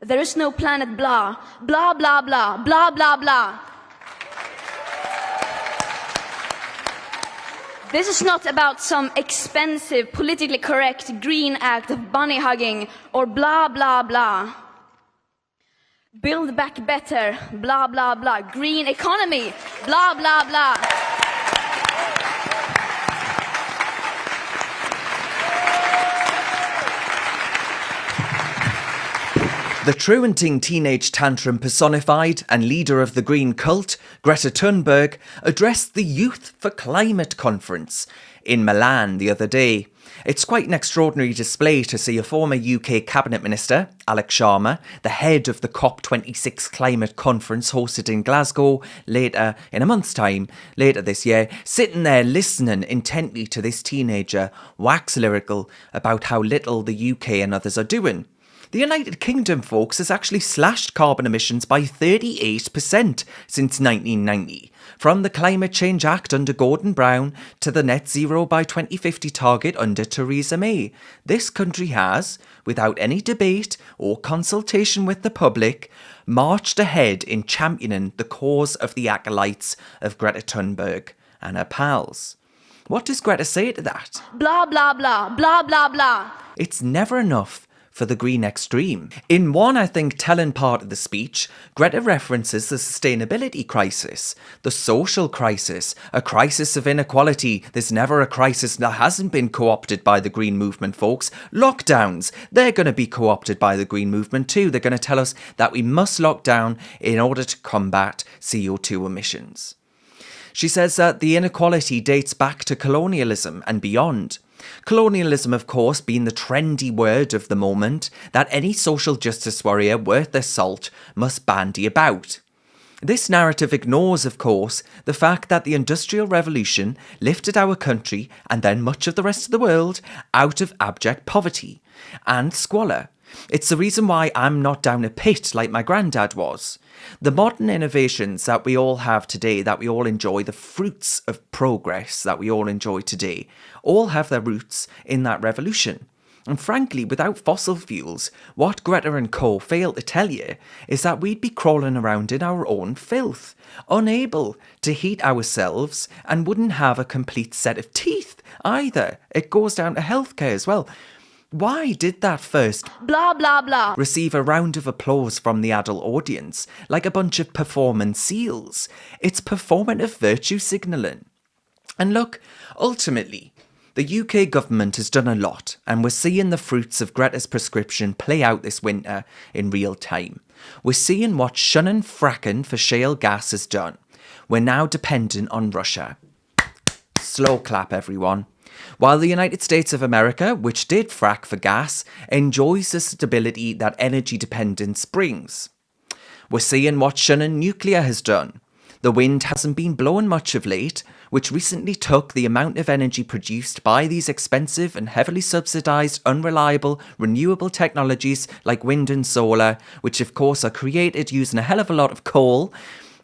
There is no planet blah, blah, blah, blah, blah, blah, blah. This is not about some expensive, politically correct green act of bunny hugging or blah, blah, blah. Build back better, blah, blah, blah. Green economy, blah, blah, blah. The Truanting teenage tantrum personified and leader of the green cult, Greta Thunberg, addressed the Youth for Climate conference in Milan the other day. It's quite an extraordinary display to see a former UK Cabinet Minister, Alex Sharma, the head of the COP26 climate conference hosted in Glasgow later in a month's time, later this year, sitting there listening intently to this teenager wax lyrical about how little the UK and others are doing. The United Kingdom, folks, has actually slashed carbon emissions by 38% since 1990, from the Climate Change Act under Gordon Brown to the net zero by 2050 target under Theresa May. This country has, without any debate or consultation with the public, marched ahead in championing the cause of the acolytes of Greta Thunberg and her pals. What does Greta say to that? Blah, blah, blah, blah, blah, blah. It's never enough for the green extreme. In one, I think, telling part of the speech, Greta references the sustainability crisis, the social crisis, a crisis of inequality. There's never a crisis that hasn't been co-opted by the green movement, folks. Lockdowns, they're going to be co-opted by the green movement too. They're going to tell us that we must lock down in order to combat CO2 emissions. She says that the inequality dates back to colonialism and beyond. Colonialism, of course, being the trendy word of the moment that any social justice warrior worth their salt must bandy about. This narrative ignores, of course, the fact that the Industrial Revolution lifted our country, and then much of the rest of the world, out of abject poverty and squalor. It's the reason why I'm not down a pit like my granddad was. The modern innovations that we all have today, that we all enjoy, the fruits of progress that we all enjoy today, all have their roots in that revolution. And frankly, without fossil fuels, what Greta and co fail to tell you is that we'd be crawling around in our own filth, unable to heat ourselves, and wouldn't have a complete set of teeth either. It goes down to healthcare as well. Why did that first blah, blah, blah receive a round of applause from the adult audience, like a bunch of performance seals? It's performative virtue signalling. And look, ultimately, the UK government has done a lot, and we're seeing the fruits of Greta's prescription play out this winter in real time. We're seeing what shunning fracking for shale gas has done. We're now dependent on Russia. Slow clap, everyone. While the United States of America, which did frack for gas, enjoys the stability that energy dependence brings. We're seeing what shunning nuclear has done. The wind hasn't been blowing much of late, which recently took the amount of energy produced by these expensive and heavily subsidised, unreliable, renewable technologies like wind and solar, which of course are created using a hell of a lot of coal.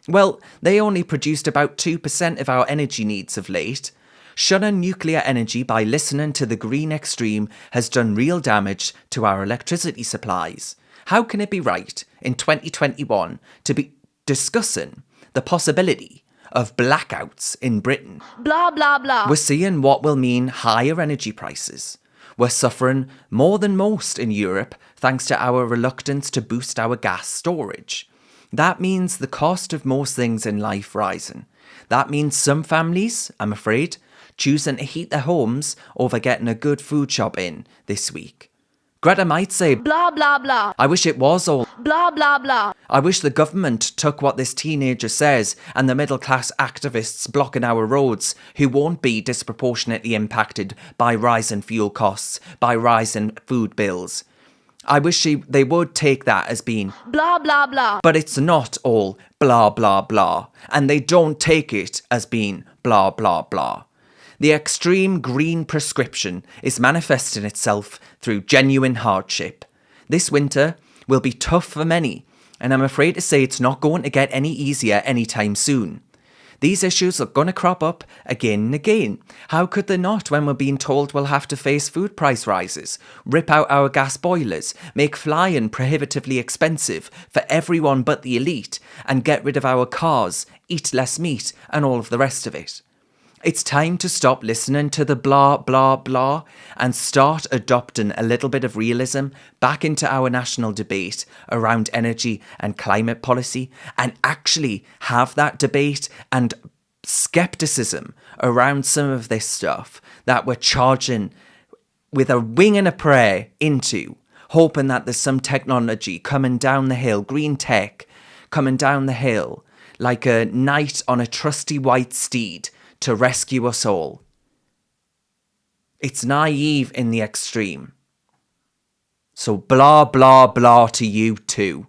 Well, they only produced about 2% of our energy needs of late. Shunning nuclear energy by listening to the green extreme has done real damage to our electricity supplies. How can it be right in 2021 to be discussing the possibility of blackouts in Britain? Blah, blah, blah. We're seeing what will mean higher energy prices. We're suffering more than most in Europe thanks to our reluctance to boost our gas storage. That means the cost of most things in life rising. That means some families, I'm afraid, choosing to heat their homes over getting a good food shop in this week. Greta might say, blah, blah, blah. I wish it was all Blah, blah, blah. I wish the government took what this teenager says and the middle class activists blocking our roads who won't be disproportionately impacted by rising fuel costs, by rising food bills. I wish they would take that as being blah, blah, blah. But it's not all blah, blah, blah. And they don't take it as being blah, blah, blah. The extreme green prescription is manifesting itself through genuine hardship. This winter will be tough for many, and I'm afraid to say it's not going to get any easier anytime soon. These issues are going to crop up again and again. How could they not when we're being told we'll have to face food price rises, rip out our gas boilers, make flying prohibitively expensive for everyone but the elite, and get rid of our cars, eat less meat, and all of the rest of it? It's time to stop listening to the blah, blah, blah and start adopting a little bit of realism back into our national debate around energy and climate policy, and actually have that debate and skepticism around some of this stuff that we're charging with a wing and a prayer into, hoping that there's some technology coming down the hill, green tech coming down the hill like a knight on a trusty white steed to rescue us all. It's naive in the extreme. So blah, blah, blah to you too.